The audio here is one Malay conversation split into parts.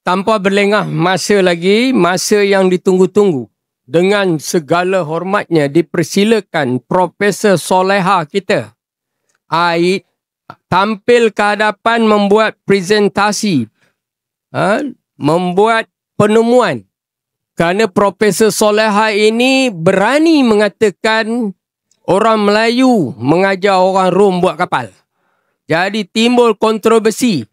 tanpa berlengah masa lagi, masa yang ditunggu-tunggu, dengan segala hormatnya dipersilakan Profesor Soleha kita tampil ke hadapan membuat presentasi, membuat penemuan. Kerana Profesor Soleha ini berani mengatakan orang Melayu mengajar orang Rom buat kapal. Jadi timbul kontroversi.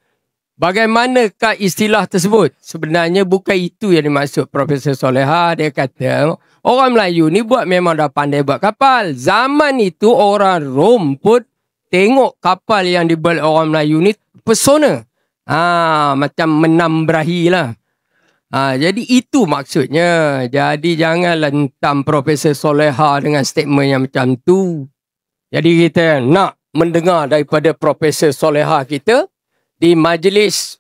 Bagaimanakah istilah tersebut? Sebenarnya bukan itu yang dimaksud Profesor Soleha. Dia kata orang Melayu ni memang dah pandai buat kapal. Zaman itu orang Rom pun tengok kapal yang dibuat orang Melayu ni pesona. Macam menam berahi lah. Jadi itu maksudnya. Jadi janganlah hentam Profesor Soleha dengan statement yang macam tu. Jadi kita nak mendengar daripada Profesor Soleha kita di majlis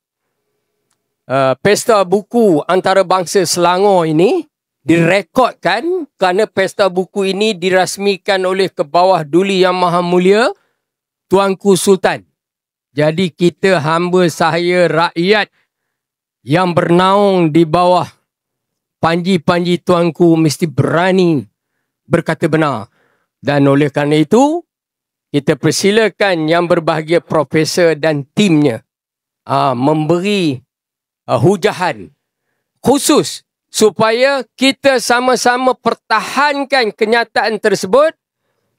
Pesta Buku Antarabangsa Selangor ini direkodkan kerana Pesta Buku ini dirasmikan oleh Kebawah Duli Yang Maha Mulia Tuanku Sultan. Jadi kita hamba sahaya rakyat yang bernaung di bawah panji-panji Tuanku mesti berani berkata benar. Dan oleh kerana itu, kita persilakan yang berbahagia Profesor dan timnya memberi hujahan khusus supaya kita sama-sama pertahankan kenyataan tersebut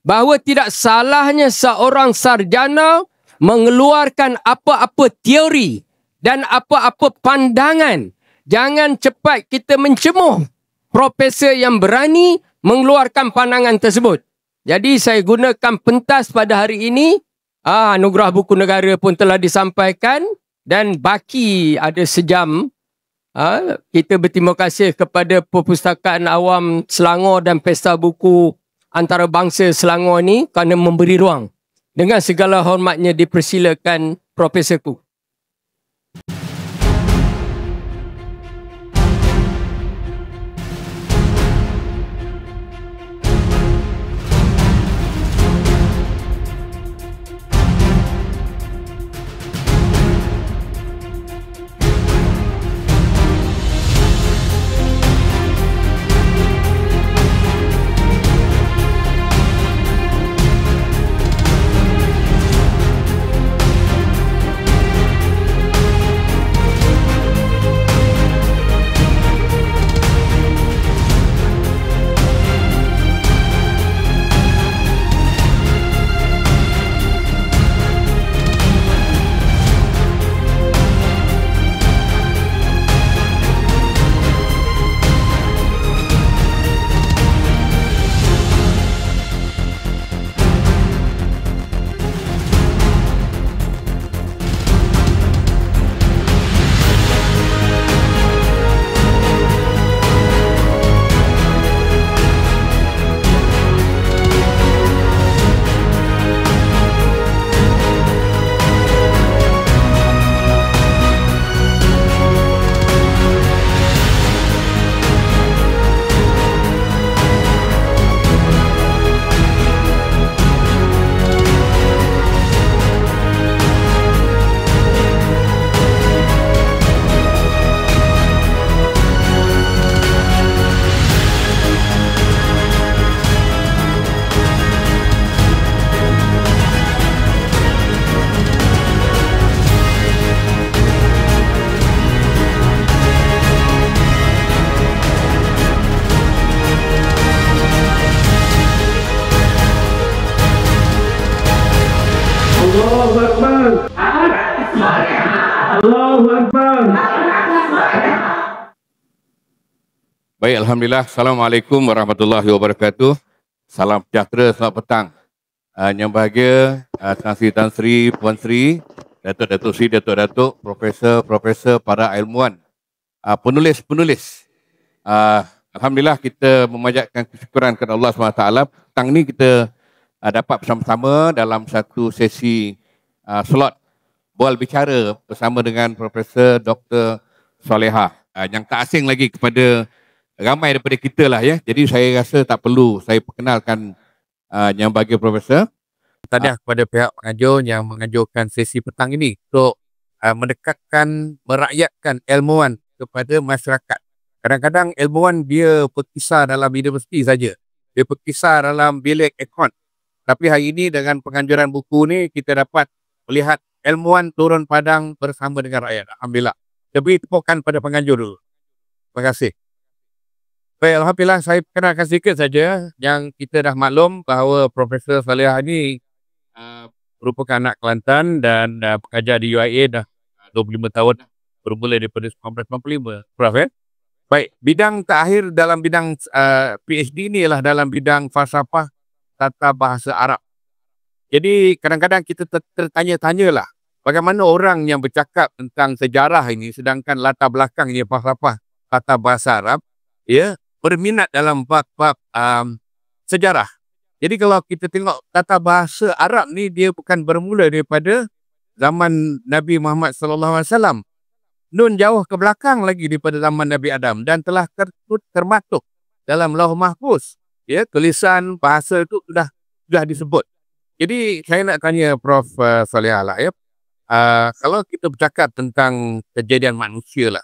bahawa tidak salahnya seorang sarjana mengeluarkan apa-apa teori dan apa-apa pandangan. Jangan cepat kita mencemuh profesor yang berani mengeluarkan pandangan tersebut. Jadi saya gunakan pentas pada hari ini. Anugerah Buku Negara pun telah disampaikan dan baki ada sejam. Kita berterima kasih kepada Perpustakaan Awam Selangor dan Pesta Buku Antarabangsa Selangor ni kerana memberi ruang. Dengan segala hormatnya dipersilakan Profesorku. Allahu Akbar. Allahu Akbar. Baik, Alhamdulillah. Assalamualaikum warahmatullahi wabarakatuh. Salam sejahtera, selamat petang. Yang bahagia, Tan Sri, Puan Sri, Datuk Sri, Datuk, Profesor, para ilmuwan, penulis. Alhamdulillah kita memanjatkan kesyukuran kepada Allah SWT. Petang ni kita dapat bersama-sama dalam satu sesi slot bual bicara bersama dengan Profesor Dr. Soleha. Yang tak asing lagi kepada ramai daripada kita lah ya. Jadi saya rasa tak perlu saya perkenalkan yang bagi Profesor. Tahniah kepada pihak pengajar yang mengajukan sesi petang ini untuk mendekatkan, merakyatkan ilmuwan kepada masyarakat. Kadang-kadang ilmuwan dia berkisar dalam universiti saja. Dia berkisar dalam bilik ekon. Tapi hari ini dengan penganjuran buku ni kita dapat melihat ilmuwan turun padang bersama dengan rakyat. Alhamdulillah. Lebih tepukan pada penganjur dulu. Terima kasih. Baik, Alhamdulillah saya kenalkan sedikit saja yang kita dah maklum bahawa Profesor Salihah ini merupakan anak Kelantan dan pengajar di UIA dah 25 tahun. Bermula daripada 1995. Prof, baik, bidang terakhir dalam bidang PhD ni ialah dalam bidang falsafah tata bahasa Arab. Jadi kadang-kadang kita tertanya-tanyalah bagaimana orang yang bercakap tentang sejarah ini sedangkan latar belakangnya falsafah tata bahasa Arab ya berminat dalam bab-bab sejarah. Jadi kalau kita tengok tata bahasa Arab ni dia bukan bermula daripada zaman Nabi Muhammad SAW. Nun jauh ke belakang lagi daripada zaman Nabi Adam dan telah termaktub dalam Lauh Mahfuz. Ya, tulisan bahasa itu sudah disebut. Jadi saya nak tanya Prof Salihah lah ya. Kalau kita bercakap tentang kejadian manusia lah.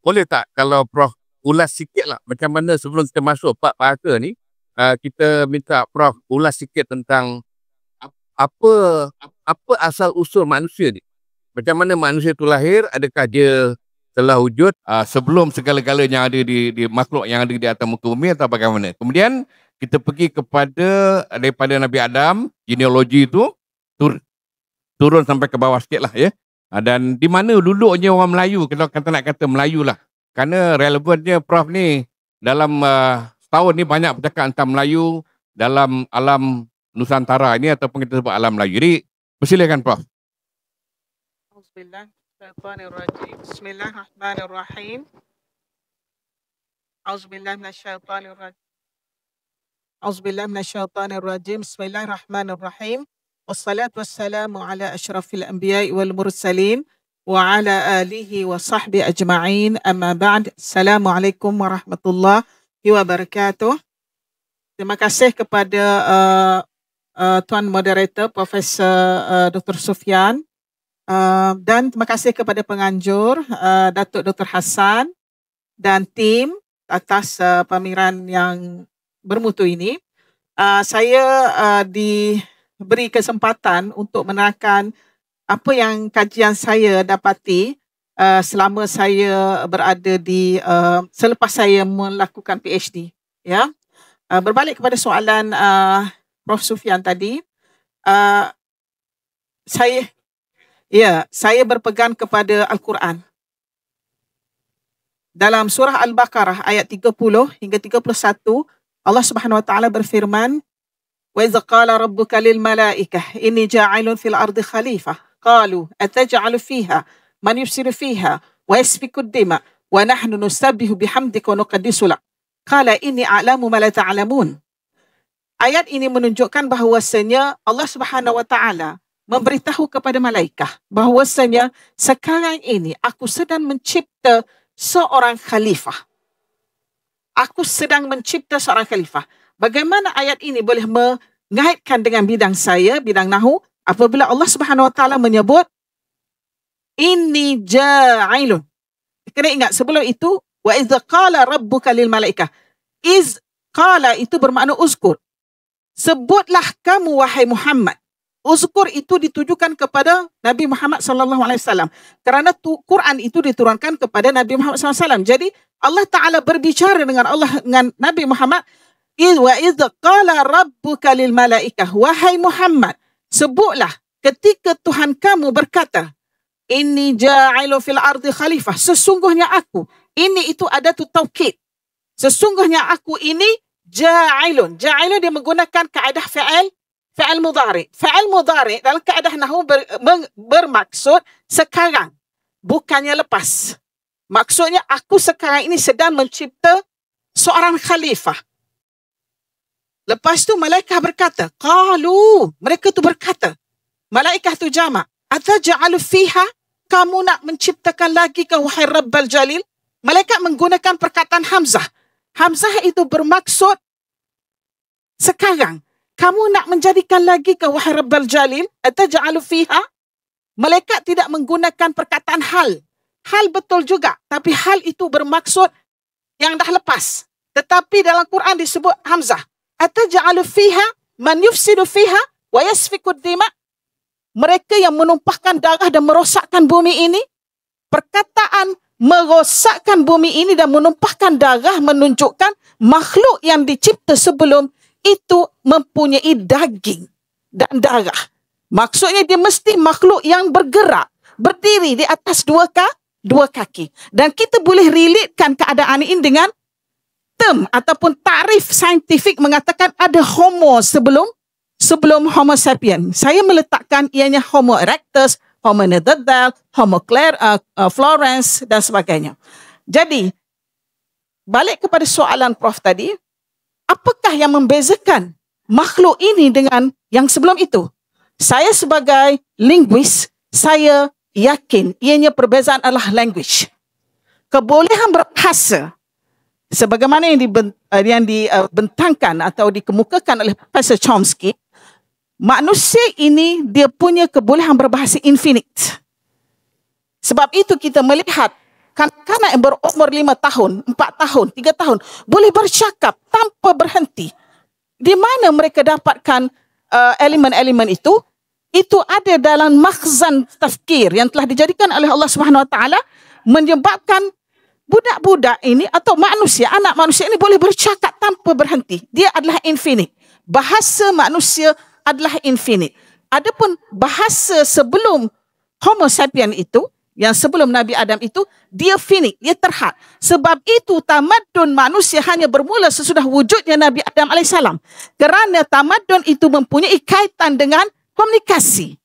Boleh tak kalau Prof ulas sikit lah macam mana sebelum kita masuk bab bahasa ni, kita minta Prof ulas sikit tentang apa asal usul manusia ni. Macam mana manusia itu lahir, adakah dia telah wujud sebelum segala-galanya yang ada di makhluk yang ada di atas muka bumi atau bagaimana. Kemudian kita pergi kepada daripada Nabi Adam, genealogi itu turun sampai ke bawah sikit lah ya. Dan di mana duduknya orang Melayu, kalau kata nak kata Melayu lah. Kerana relevannya Prof ni dalam setahun ni banyak bercakap tentang Melayu dalam alam Nusantara ini ataupun kita sebut alam Melayu. Jadi persilakan Prof. Bismillahirrahmanirrahim. Auzubillahi Bismillahirrahmanirrahim. Wassalatu wassalamu ala asyrafil anbiya'i wal mursalin wa ala alihi wa sahbihi ajma'in. Amma ba'd. Assalamualaikum warahmatullahi wabarakatuh. Terima kasih kepada Tuan Moderator Profesor Dr. Sufyan. Dan terima kasih kepada penganjur Datuk Dr. Hassan dan tim atas pameran yang bermutu ini. Saya diberi kesempatan untuk menerangkan apa yang kajian saya dapati selama saya berada di selepas saya melakukan PhD. Ya, berbalik kepada soalan Prof Sufyan tadi, saya berpegang kepada Al-Quran. Dalam surah Al-Baqarah ayat 30 hingga 31, Allah Subhanahu wa taala berfirman, "Wa idz qala rabbuka lil malaikah inni ja'ilun fil ardi khalifah qalu ataj'alu fiha man yufsidu fiha wa yasfiku ad-dima wa nahnu nusabbihu bihamdika wa nuqaddisu lak qala inni a'lamu ma la ta'lamun." Ayat ini menunjukkan bahawasanya Allah Subhanahu wa taala memberitahu kepada malaikat bahawasanya sekarang ini aku sedang mencipta seorang khalifah. Aku sedang mencipta seorang khalifah. Bagaimana ayat ini boleh mengaitkan dengan bidang saya, bidang nahu, apabila Allah Subhanahu wa taala menyebut inni ja'ilun. Kena ingat sebelum itu wa idz qala rabbuka lil malaikah. Iz qala itu bermakna uzkur. Sebutlah kamu wahai Muhammad. Uzkur itu ditujukan kepada Nabi Muhammad SAW. Kerana Quran itu diturunkan kepada Nabi Muhammad SAW. Jadi Allah Ta'ala berbicara dengan Nabi Muhammad. Wa idz qala rabbuka lil malaikah. Wahai Muhammad, sebutlah ketika Tuhan kamu berkata, inni ja'ilu fil ardi khalifah. Sesungguhnya aku. Ini itu ada tu taukid. Sesungguhnya aku ini ja'ilun. Ja'ilun dia menggunakan kaedah fa'al mudhari. Fa'al mudhari dalam kaedah nahwu bermaksud sekarang, bukannya lepas. Maksudnya aku sekarang ini sedang mencipta seorang khalifah. Lepas tu malaikat berkata, qalu, mereka tu berkata, malaikat tu jamak, ataj'alu fiha, kamu nak menciptakan lagi ke wahai Rabbal Jalil? Malaikat menggunakan perkataan Hamzah. Hamzah itu bermaksud sekarang. Kamu nak menjadikan lagi ke wahai Rabbal Jalil? Ataj'alu fiha? Malaikat tidak menggunakan perkataan hal. hal betul juga, tapi hal itu bermaksud yang dah lepas. Tetapi dalam Quran disebut hamzah. Ataj'alu fiha man yufsidu fiha wa yasfiku dima. Mereka yang menumpahkan darah dan merosakkan bumi ini. Perkataan merosakkan bumi ini dan menumpahkan darah menunjukkan makhluk yang dicipta sebelum itu mempunyai daging dan darah. Maksudnya dia mesti makhluk yang bergerak, berdiri di atas dua kaki. Dan kita boleh relatekan keadaan ini dengan term ataupun tarif saintifik mengatakan ada homo sebelum Homo sapien. Saya meletakkan ianya Homo erectus, Homo neanderthal, Homo florens dan sebagainya. Jadi, balik kepada soalan Prof tadi, apakah yang membezakan makhluk ini dengan yang sebelum itu? Saya sebagai linguis, saya yakin ianya perbezaan adalah language. Kebolehan berbahasa, sebagaimana yang dibentangkan atau dikemukakan oleh Profesor Chomsky, manusia ini dia punya kebolehan berbahasa infinite. Sebab itu kita melihat kanak-kanak yang berumur 5 tahun, 4 tahun, 3 tahun boleh bercakap tanpa berhenti. Di mana mereka dapatkan elemen-elemen itu? Itu ada dalam makhzan tafkir yang telah dijadikan oleh Allah Subhanahu Wa Taala, menyebabkan budak-budak ini atau manusia, anak manusia ini boleh bercakap tanpa berhenti. Dia adalah infinite. Bahasa manusia adalah infinite. Adapun bahasa sebelum Homo sapien itu, yang sebelum Nabi Adam itu, dia finite, dia terhad. Sebab itu tamadun manusia hanya bermula sesudah wujudnya Nabi Adam AS. Kerana tamadun itu mempunyai kaitan dengan komunikasi,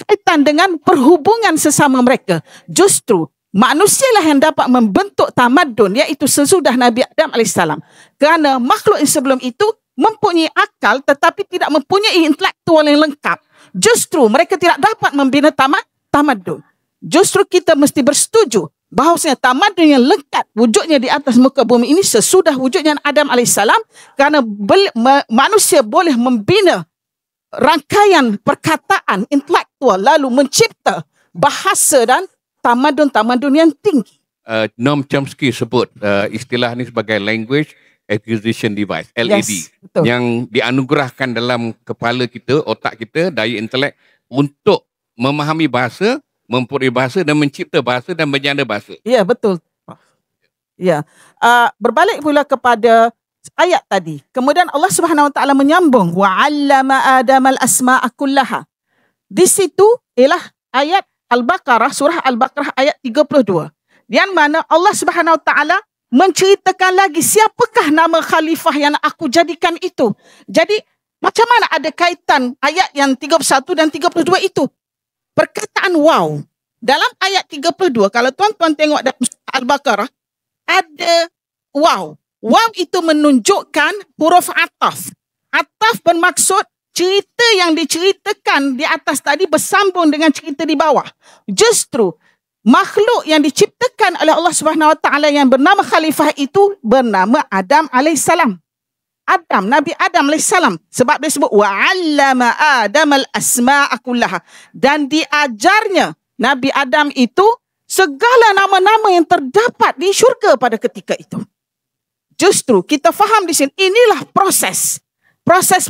kaitan dengan perhubungan sesama mereka. Justru manusialah yang dapat membentuk tamadun, iaitu sesudah Nabi Adam AS. Kerana makhluk yang sebelum itu mempunyai akal tetapi tidak mempunyai intelektual yang lengkap. Justru mereka tidak dapat membina tamadun. Justru kita mesti bersetuju bahawasanya tamadun yang lengkap wujudnya di atas muka bumi ini sesudah wujudnya Adam AS, kerana manusia boleh membina rangkaian perkataan intelektual lalu mencipta bahasa dan tamadun-tamadun yang tinggi. Noam Chomsky sebut istilah ini sebagai language acquisition device, LED, yes, yang dianugerahkan dalam kepala kita, otak kita, daya intelek untuk memahami bahasa, mempunyai bahasa dan mencipta bahasa dan menyanda bahasa. Ya, betul. Ya, berbalik pula kepada ayat tadi. Kemudian Allah Subhanahu Wa Taala menyambung wa 'allama Adam al-asma'a kullaha. Di situ ialah ayat Al-Baqarah, surah Al-Baqarah ayat 32. Yang mana Allah Subhanahu Wa Taala menceritakan lagi siapakah nama khalifah yang aku jadikan itu. Jadi macam mana ada kaitan ayat yang 31 dan 32 itu? Perkataan wow. Dalam ayat 32, kalau tuan-tuan tengok dalam Al-Baqarah, ada wow. Wow itu menunjukkan huruf ataf. Ataf bermaksud cerita yang diceritakan di atas tadi bersambung dengan cerita di bawah. Justru makhluk yang diciptakan oleh Allah Subhanahu Wa Taala yang bernama khalifah itu bernama Adam alaihissalam. Adam, Nabi Adam alaihissalam. Sebab dia sebut wa 'allama Adam al-asma'a kullaha, dan diajarnya Nabi Adam itu segala nama-nama yang terdapat di syurga pada ketika itu. Justru kita faham di sini inilah proses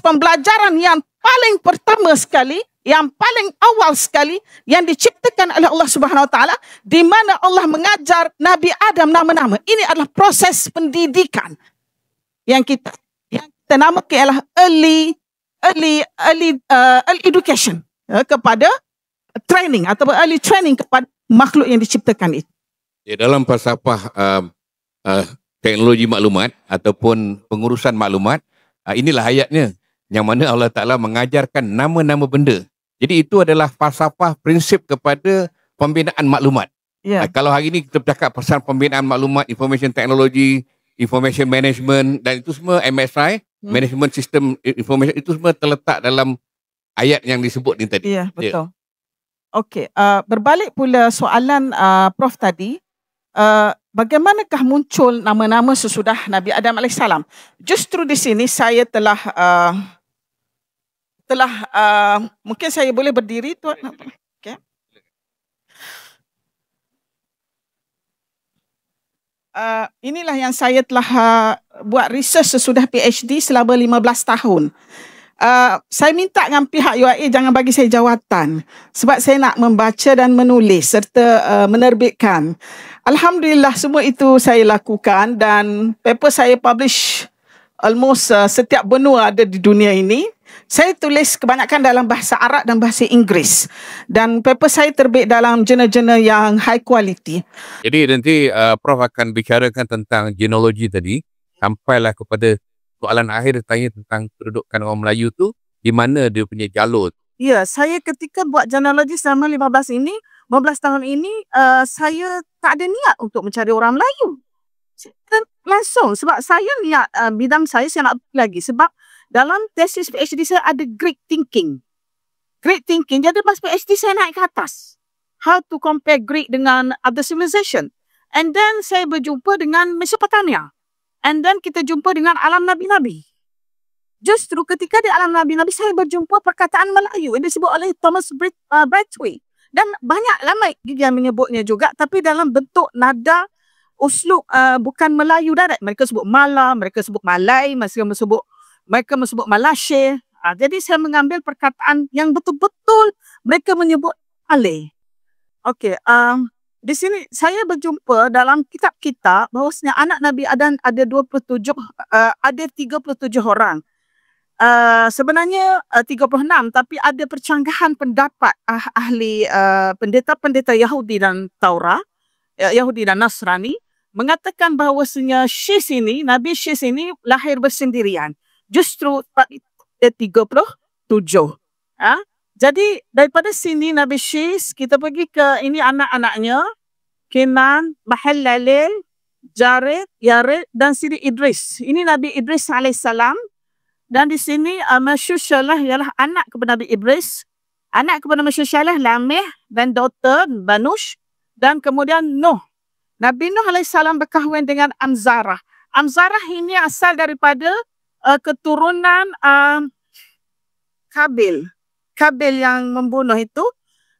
pembelajaran yang paling pertama sekali, yang paling awal sekali yang diciptakan oleh Allah Subhanahu Wa Taala, di mana Allah mengajar Nabi Adam nama-nama. Ini adalah proses pendidikan yang kita namakan ialah early education, kepada training atau early training kepada makhluk yang diciptakan itu. Ya, dalam falsafah teknologi maklumat ataupun pengurusan maklumat, inilah ayatnya yang mana Allah Ta'ala mengajarkan nama-nama benda. Jadi itu adalah falsafah prinsip kepada pembinaan maklumat. Yeah. Kalau hari ini kita bercakap pasal pembinaan maklumat, information technology, information management, dan itu semua MSI, management system information, itu semua terletak dalam ayat yang disebut ni tadi. Ya, betul. Okey, berbalik pula soalan Prof tadi, bagaimanakah muncul nama-nama sesudah Nabi Adam AS? Justru di sini saya telah mungkin saya boleh berdiri tuan. Okay. inilah yang saya telah buat research sesudah PhD selama 15 tahun. Saya minta dengan pihak UAE jangan bagi saya jawatan sebab saya nak membaca dan menulis serta menerbitkan. Alhamdulillah semua itu saya lakukan dan paper saya publish almost setiap benua ada di dunia ini. Saya tulis kebanyakan dalam bahasa Arab dan bahasa Inggeris. Dan paper saya terbit dalam jurnal-jurnal yang high quality. Jadi nanti Prof akan bicarakan tentang genealogi tadi. Sampailah kepada soalan akhir tanya tentang kedudukan orang Melayu tu. Di mana dia punya jalur. Ya, saya ketika buat genealogi selama 15 tahun ini, saya tak ada niat untuk mencari orang Melayu. Langsung, sebab saya niat bidang saya nak lagi. Sebab dalam tesis PhD saya ada Greek thinking. Greek thinking, jadi pas PhD saya naik ke atas. How to compare Greek dengan other civilization. And then saya berjumpa dengan Mesopotamia. And then kita jumpa dengan alam Nabi-Nabi. Justru ketika di alam Nabi-Nabi saya berjumpa perkataan Melayu yang disebut oleh Thomas Braithwaite. Dan banyak lama yang menyebutnya juga, tapi dalam bentuk nada uslub bukan Melayu darat. Mereka sebut Mala, mereka sebut Malay, mereka sebut Malaysia. Jadi saya mengambil perkataan yang betul-betul mereka menyebut Malay. Okey, di sini saya berjumpa dalam kitab-kitab bahawasanya anak Nabi Adam ada 37 orang. Sebenarnya 36, tapi ada percanggahan pendapat ahli pendeta-pendeta Yahudi dan Taurat, Yahudi dan Nasrani mengatakan bahawasanya Nabi Syis ini lahir bersendirian. Justru 37. Jadi daripada sini Nabi Syis kita pergi ke ini anak-anaknya Kenan, Mahalalel, Jared, Yared dan Siri Idris. Ini Nabi Idris alaihissalam. Dan di sini Meshushalah ialah anak kepada Nabi Idris. Anak kepada Meshushalah Lameh dan daughter Banush. Dan kemudian Nuh. Nabi Nuh alaihissalam berkahwin dengan Amzarah. Amzarah ini asal daripada keturunan Kabil yang membunuh itu.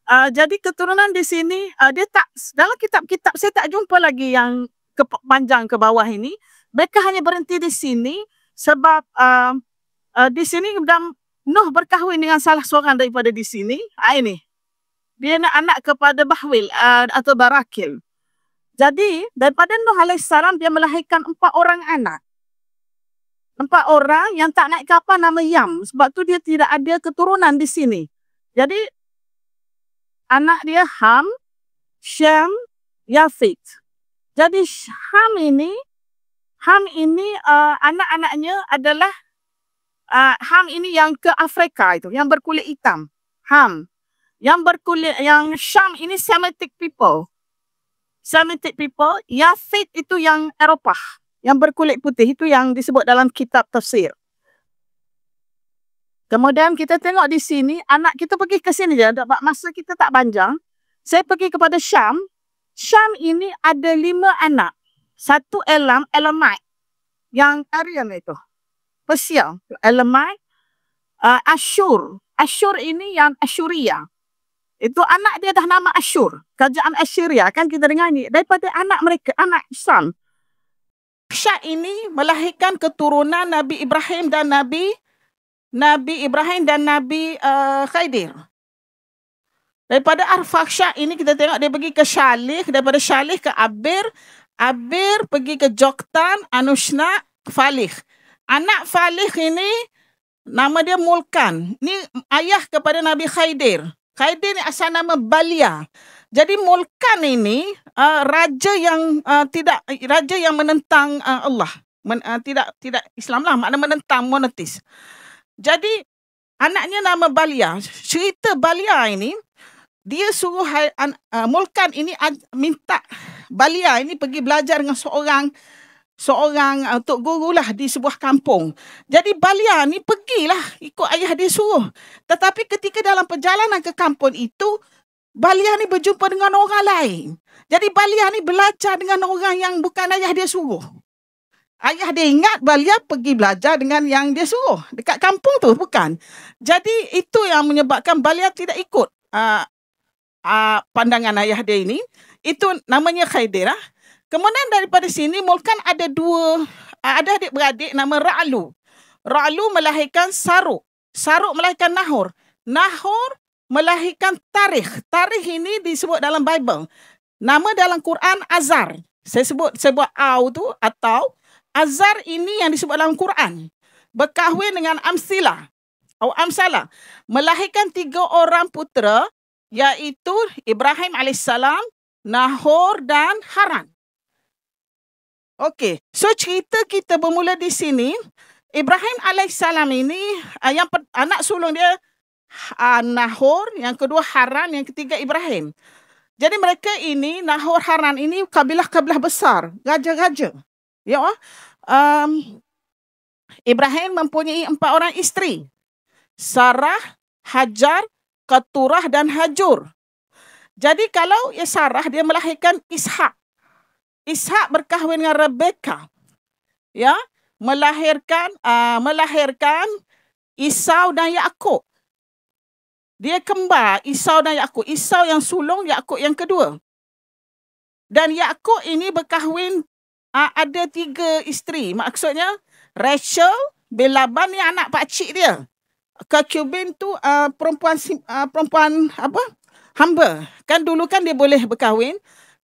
Jadi keturunan di sini dia tak dalam kitab-kitab saya tak jumpa lagi yang panjang ke bawah ini. Mereka hanya berhenti di sini sebab di sini Nuh berkahwin dengan salah seorang daripada di sini. Ini dia anak kepada Bahwil atau Barakil. Jadi daripada Nuh alaihissalam dia melahirkan 4 orang anak. 4 orang yang tak naik kapal nama Yam. Sebab tu dia tidak ada keturunan di sini. Jadi anak dia Ham, Shem, Yafit. Jadi Ham ini anak-anaknya adalah Ham ini yang ke Afrika itu, yang berkulit hitam. Ham. Yang Syam ini Semitic people. Yafit itu yang Eropah. Yang berkulit putih itu yang disebut dalam kitab tafsir. Kemudian kita tengok di sini, anak kita pergi ke sini je, masa kita tak panjang. Saya pergi kepada Syam. Syam ini ada 5 anak. 1 Elamite. Yang Aryan itu. Persia. Elamite. Ashur. Ashur ini yang Ashuria. Itu anak dia dah nama Ashur. Kerajaan Assyria kan kita dengar ni. Daripada anak mereka, anak Syam. Syah ini melahirkan keturunan Nabi Ibrahim dan Nabi Khidir. Daripada Arfakhsyah ini kita tengok dia pergi ke Shalih, daripada Shalih ke Abir pergi ke Joktan, Anushna, Falih. Anak Falih ini nama dia Mulkan. Ini ayah kepada Nabi Khidir. Khidir ni asal nama Balia. Jadi Mulkan ini raja yang menentang Allah. Tidak Islam lah, makna menentang monotis. Jadi anaknya nama Balia. Cerita Balia ini dia suruh Mulkan ini minta Balia ini pergi belajar dengan seorang tok guru lah di sebuah kampung. Jadi Balia ni pergilah ikut ayah dia suruh. Tetapi ketika dalam perjalanan ke kampung itu Balia ni berjumpa dengan orang lain. Jadi Balia ni belajar dengan orang yang bukan ayah dia suruh. Ayah dia ingat Balia pergi belajar dengan yang dia suruh. Dekat kampung tu, bukan. Jadi itu yang menyebabkan Balia tidak ikut pandangan ayah dia ini. Itu namanya Khidir. Kemudian daripada sini Mulkan ada ada adik-beradik nama Ra'lu. Ra'lu melahirkan Saruk. Saruk melahirkan Nahor. Nahor melahirkan Tarikh. Tarikh ini disebut dalam Bible. Nama dalam Quran Azar. Saya sebut au tu atau Azar ini yang disebut dalam Quran. Berkahwin dengan Amsilah. Amsalah. Melahirkan 3 orang putera, iaitu Ibrahim AS, Nahor dan Haran. Okey, so cerita kita bermula di sini. Ibrahim AS ini, anak sulung dia Nahor, yang kedua Haran, yang ketiga Ibrahim. Jadi mereka ini, Nahor, Haran ini kabilah-kabilah besar, raja-raja. Ya, Ibrahim mempunyai 4 orang isteri. Sarah, Hajar, Keturah dan Hajur. Jadi kalau Sarah, dia melahirkan Ishak. Ishak berkahwin dengan Rebeka. Ya, melahirkan Isau dan Yakub. Dia kembar Isau dan Yakub. Isau yang sulung, Yakub yang kedua. Dan Yakub ini berkahwin ada 3 isteri. Maksudnya Rachel, Belaban ni anak pakcik dia. Kekubin tu perempuan apa? Hamba. Kan dulu kan dia boleh berkahwin.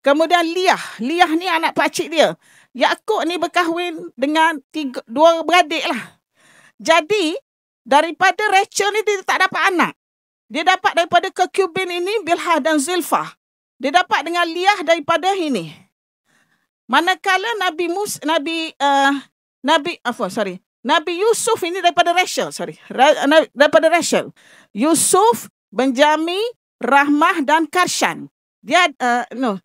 Kemudian Liah ni anak pakcik dia. Yakub ni berkahwin dengan 2 beradik lah. Jadi daripada Rachel ni dia tak dapat anak. Dia dapat daripada kekubin ini Bilhah dan Zilfah. Dia dapat dengan Liah daripada ini. Manakala Nabi Yusuf ini daripada Rachel, daripada Rachel. Yusuf, Benjami, Rahmah dan Karshan. Dia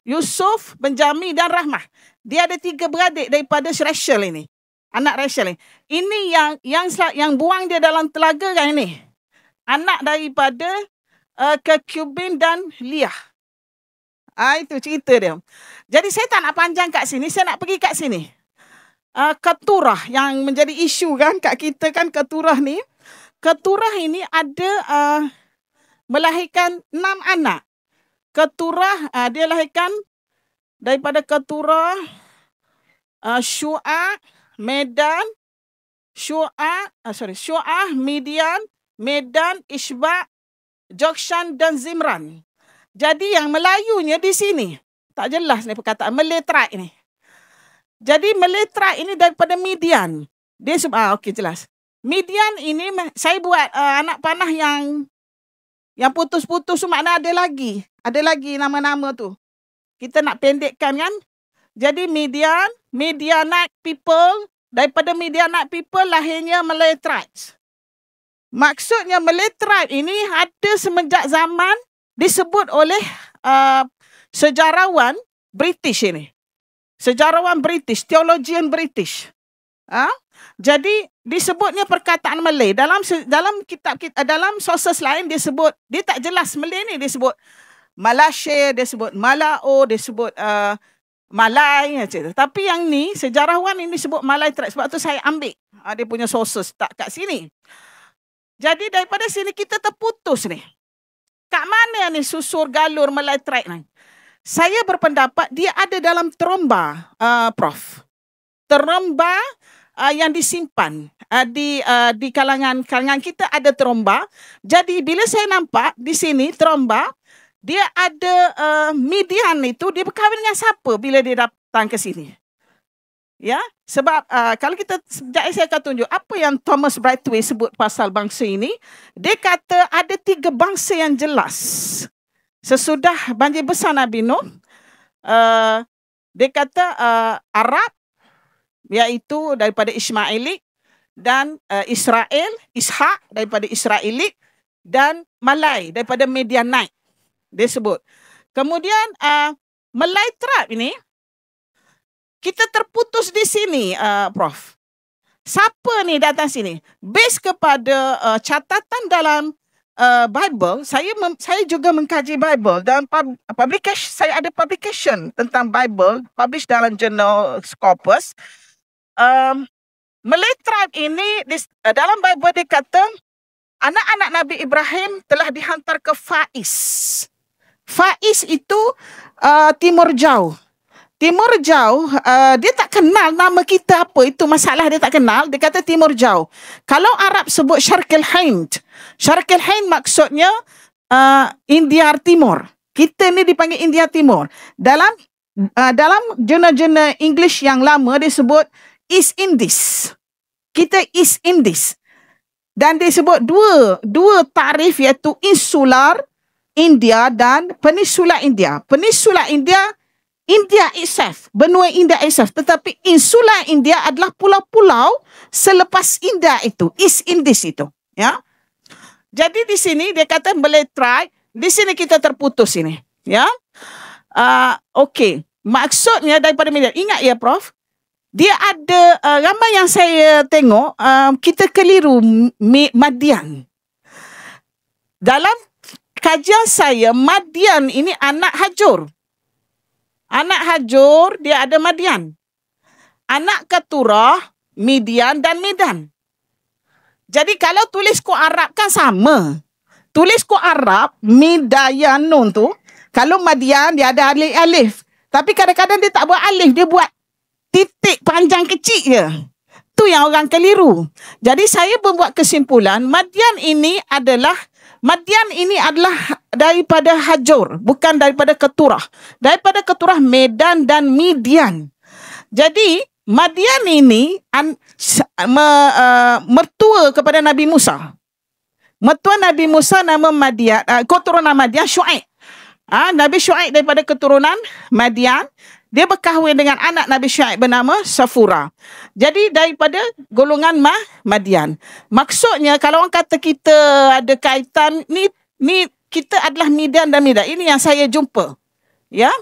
Yusuf, Benjami dan Rahmah. Dia ada 3 beradik daripada Rachel ini. Anak Rachel ini. Ini yang buang dia dalam telaga kan ini. Anak daripada Kekubin dan Liah. Itu cerita dia. Jadi saya tak nak panjang kat sini, saya nak pergi kat sini. Keturah yang menjadi isu kan kat kita kan, Keturah ni. Keturah ini ada melahirkan 6 anak. Keturah dia lahirkan daripada Keturah Syu'ah, Medan, Syu'ah, Midian, Medan, Ishba', Jokshan dan Zimran. Jadi yang Melayunya di sini tak jelas ni perkataan Meletrai ni. Jadi Meletrai ini daripada Midian. Dia okey jelas. Midian ini saya buat anak panah yang putus-putus tu, makna ada lagi nama-nama tu. Kita nak pendekkan kan. Jadi Midianite people, daripada Midianite people lahirnya Meletrites. Maksudnya Meletrite ini ada semenjak zaman disebut oleh sejarawan British ini. Sejarawan British, theologian British. Jadi disebutnya perkataan Malay. Dalam kitab kita, dalam sources lain dia sebut, dia tak jelas Malay ni, dia sebut Malaysia, dia sebut Malao, dia sebut Malay macam. Tapi yang ni sejarawan ini sebut Malay tribe. Sebab tu saya ambil dia punya sources tak kat sini. Jadi daripada sini kita terputus ni. Kat mana ni susur galur Malay tribe ni? Saya berpendapat dia ada dalam teromba, Prof. Teromba yang disimpan di kalangan kita ada teromba. Jadi bila saya nampak di sini teromba, dia ada Midian itu, dia berkahwin dengan siapa bila dia datang ke sini? Ya, sebab kalau kita sekejap saya akan tunjuk apa yang Thomas Brightway sebut pasal bangsa ini. Dia kata ada 3 bangsa yang jelas. Sesudah banjir besar Nabi Nuh, dia kata Arab, iaitu daripada Ismailik, dan Israel, Ishak daripada Israelik, dan Malay daripada Midianite. Dia sebut. Kemudian Malay tribe ini, kita terputus di sini, Prof. Siapa ni datang sini? Base kepada catatan dalam Bible, saya juga mengkaji Bible dan publication, saya ada publication tentang Bible publish dalam jurnal Scopus. Malay tribe ini dalam Bible dia kata anak-anak Nabi Ibrahim telah dihantar ke Faiz. Faiz itu timur jauh. Timur Jauh, dia tak kenal nama kita apa. Itu masalah, dia tak kenal. Dia kata Timur Jauh. Kalau Arab sebut Syarqil Hind. Syarqil Hind maksudnya India Timur. Kita ni dipanggil India Timur. Dalam jurnal-jurnal English yang lama dia sebut East Indies. Kita East Indies. Dan dia sebut dua tarif, iaitu Insular India dan Peninsula India. Peninsula India itself, benua India itself. Tetapi Insula India adalah pulau-pulau selepas India itu, East Indies itu. Ya. Jadi di sini dia kata boleh try. Di sini kita terputus ini. Ya. Okey. Maksudnya daripada media. Ingat ya Prof, dia ada ramai yang saya tengok kita keliru Madian. Dalam kajian saya, Madian ini anak Hajur. Anak Hajur, dia ada Madian. Anak Keturah, Midian dan Midan. Jadi kalau tulis kod Arab kan sama. Tulis kod Arab, Midayanun tu, kalau Madian dia ada alif. Tapi kadang-kadang dia tak buat alif, dia buat titik panjang kecil je. Tu yang orang keliru. Jadi saya membuat kesimpulan, Madian ini adalah daripada Hajur, bukan daripada Keturah. Daripada Keturah, Medan dan Midian. Jadi, Madian ini mertua kepada Nabi Musa. Mertua Nabi Musa nama Madian, keturunan Madian, Syuaib. Nabi Syuaib daripada keturunan Madian. Dia berkahwin dengan anak Nabi Syuaib bernama Safura. Jadi daripada golongan Madian. Maksudnya kalau orang kata kita ada kaitan, ni kita adalah Midian dan Midan. Ini yang saya jumpa. Ya.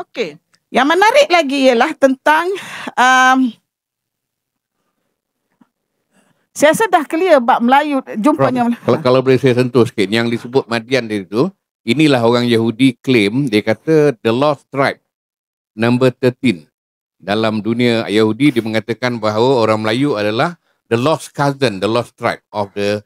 Okey. Yang menarik lagi ialah tentang saya rasa dah clear bab Melayu jumpanya. Kalau boleh saya sentuh sikit, yang disebut Madian itu, inilah orang Yahudi claim, dia kata the lost tribe number 13. Dalam dunia Yahudi dia mengatakan bahawa orang Melayu adalah the lost cousin, the lost tribe of the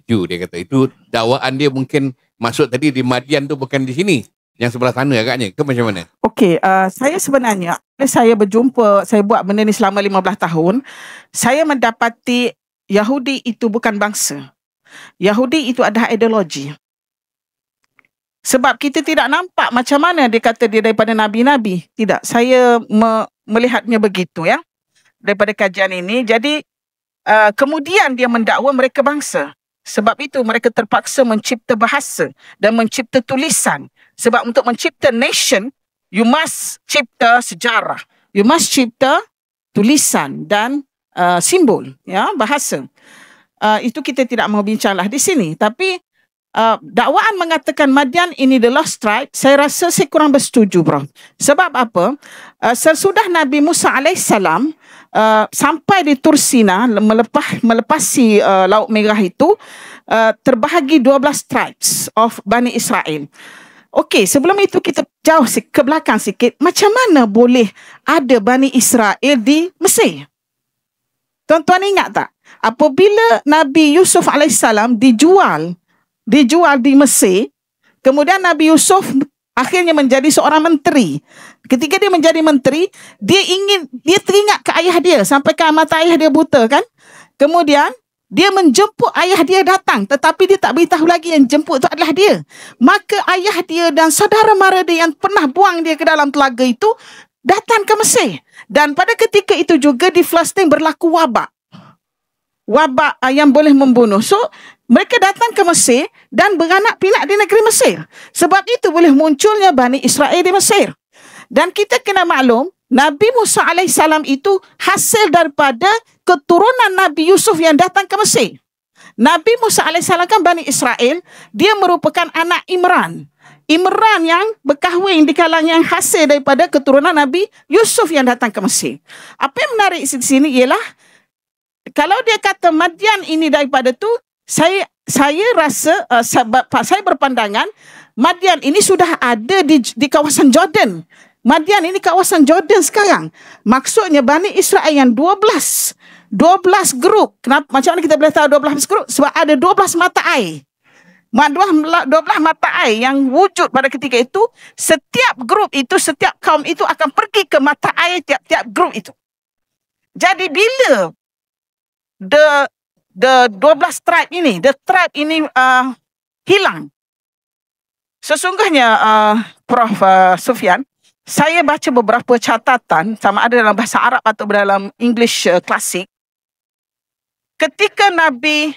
Jew. Dia kata itu dakwaan dia, mungkin maksud tadi di Madian tu bukan di sini, yang sebelah sana agaknya ke macam mana? Okey, saya sebenarnya saya berjumpa, saya buat benda ni selama 15 tahun, saya mendapati Yahudi itu bukan bangsa. Yahudi itu adalah ideologi. Sebab kita tidak nampak macam mana dia kata dia daripada Nabi-Nabi. Tidak, saya melihatnya begitu ya. Daripada kajian ini. Jadi, kemudian dia mendakwa mereka bangsa. Sebab itu mereka terpaksa mencipta bahasa dan mencipta tulisan. Sebab untuk mencipta nation, you must cipta sejarah. You must cipta tulisan dan simbol, ya, bahasa. Itu kita tidak mau bincanglah di sini. Tapi, dakwaan mengatakan Madian ini the lost tribe, saya rasa saya kurang bersetuju, bro. Sebab apa? Sesudah Nabi Musa alaihissalam sampai di Tursina, melepasi Laut Merah itu, terbahagi 12 tribes of Bani Israel. Okey, sebelum itu kita jauh ke belakang sikit. Macam mana boleh ada Bani Israel di Mesir? Tuan-tuan ingat tak? Apabila Nabi Yusuf alaihissalam dijual di Mesir, kemudian Nabi Yusuf akhirnya menjadi seorang menteri. Ketika dia menjadi menteri, dia teringat ke ayah dia sampai ke mata ayah dia buta kan. Kemudian dia menjemput ayah dia datang, tetapi dia tak beritahu lagi yang jemput itu adalah dia. Maka ayah dia dan saudara mara dia yang pernah buang dia ke dalam telaga itu datang ke Mesir. Dan pada ketika itu juga di Palestin berlaku wabak yang boleh membunuh. So mereka datang ke Mesir dan beranak pinak di negeri Mesir. Sebab itu boleh munculnya Bani Israel di Mesir. Dan kita kena maklum, Nabi Musa alaihissalam itu hasil daripada keturunan Nabi Yusuf yang datang ke Mesir. Nabi Musa alaihissalam kan Bani Israel, dia merupakan anak Imran. Imran yang berkahwin di kalangan yang hasil daripada keturunan Nabi Yusuf yang datang ke Mesir. Apa yang menarik di sini ialah, kalau dia kata Madian ini daripada tu, saya rasa saya berpandangan Madian ini sudah ada di kawasan Jordan. Madian ini kawasan Jordan sekarang. Maksudnya Bani Israel yang 12 grup. Kenapa? Macam mana kita boleh tahu 12 grup? Sebab ada 12 mata air. 12 mata air yang wujud pada ketika itu, setiap grup itu, setiap kaum itu akan pergi ke mata air tiap-tiap grup itu. Jadi bila the 12 tribe ini, hilang. Sesungguhnya Prof Sufian, saya baca beberapa catatan, sama ada dalam bahasa Arab atau dalam English klasik, ketika Nabi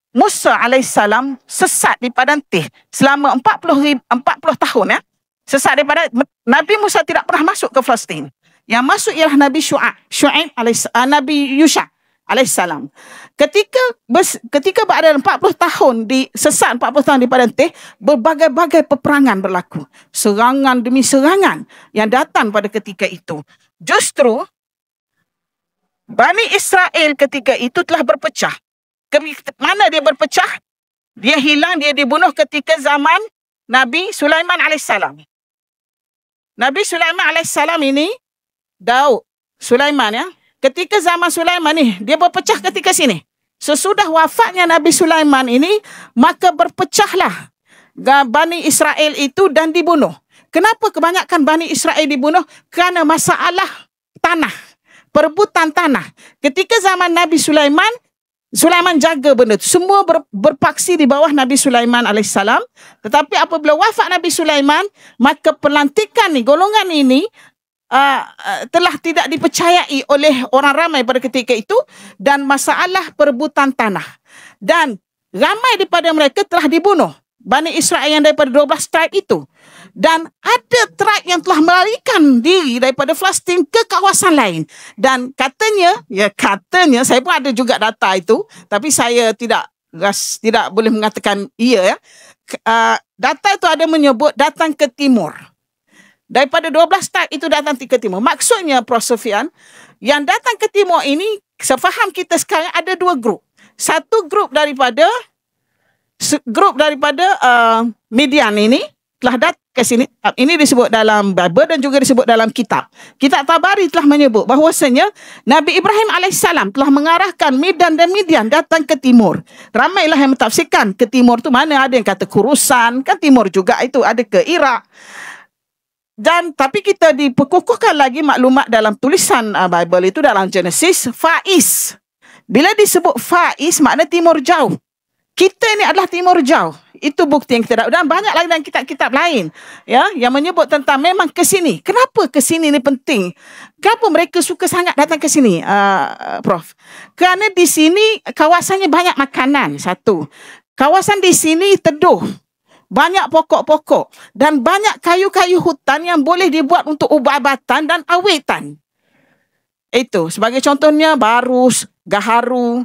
Musa alaihissalam sesat di padang Tih selama 40 tahun, ya. Sesat daripada Nabi Musa tidak pernah masuk ke Palestin. Yang masuk ialah Nabi Syuaib Nabi Yusha alaihissalam. Ketika berada 40 tahun sesat 40 tahun di padang Tih, berbagai-bagai peperangan berlaku. Serangan demi serangan yang datang pada ketika itu. Justru Bani Israel ketika itu telah berpecah. Mana dia berpecah? Dia hilang, dia dibunuh ketika zaman Nabi Sulaiman alaihissalam. Nabi Sulaiman alaihissalam ini, Daud Sulaiman, ya. Ketika zaman Sulaiman ni, dia berpecah ketika sini. Sesudah wafatnya Nabi Sulaiman ini, maka berpecahlah Bani Israel itu dan dibunuh. Kenapa kebanyakan Bani Israel dibunuh? Kerana masalah tanah, perebutan tanah. Ketika zaman Nabi Sulaiman jaga benda itu. Semua berpaksi di bawah Nabi Sulaiman alaihissalam. Tetapi apabila wafat Nabi Sulaiman, maka pelantikan ni, golongan ini telah tidak dipercayai oleh orang ramai pada ketika itu, dan masalah perebutan tanah. Dan ramai daripada mereka telah dibunuh. Bani Israel yang daripada 12 tribe itu. Dan ada tribe yang telah melarikan diri daripada Palestin ke kawasan lain. Dan katanya, saya pun ada juga data itu, tapi saya tidak boleh mengatakan iya, ya. Data itu ada menyebut datang ke timur. Daripada 12 tribe itu datang ke timur. Maksudnya, Prof Sufian, yang datang ke timur ini, sefaham kita sekarang ada dua grup. Satu grup daripada Midian ini telah datang ke sini. Ini disebut dalam Bible dan juga disebut dalam kitab. Kitab Tabari telah menyebut bahawasanya Nabi Ibrahim alaihissalam telah mengarahkan Midian dan Midian datang ke timur. Ramailah yang mentafsirkan ke timur tu mana, ada yang kata Kurusan, kan timur juga itu, ada ke Iraq. Dan tapi kita diperkukuhkan lagi maklumat dalam tulisan Bible itu dalam Genesis, Faiz. Bila disebut Faiz, makna timur jauh. Kita ini adalah timur jauh. Itu bukti yang kita dapat. Dan banyak lagi dalam kitab-kitab lain, ya, yang menyebut tentang memang ke sini. Kenapa ke sini ni penting? Kenapa mereka suka sangat datang ke sini, Prof? Kerana di sini kawasannya banyak makanan, satu. Kawasan di sini teduh. Banyak pokok-pokok. Dan banyak kayu-kayu hutan yang boleh dibuat untuk ubat-ubatan dan awitan. Itu. Sebagai contohnya, barus, gaharu.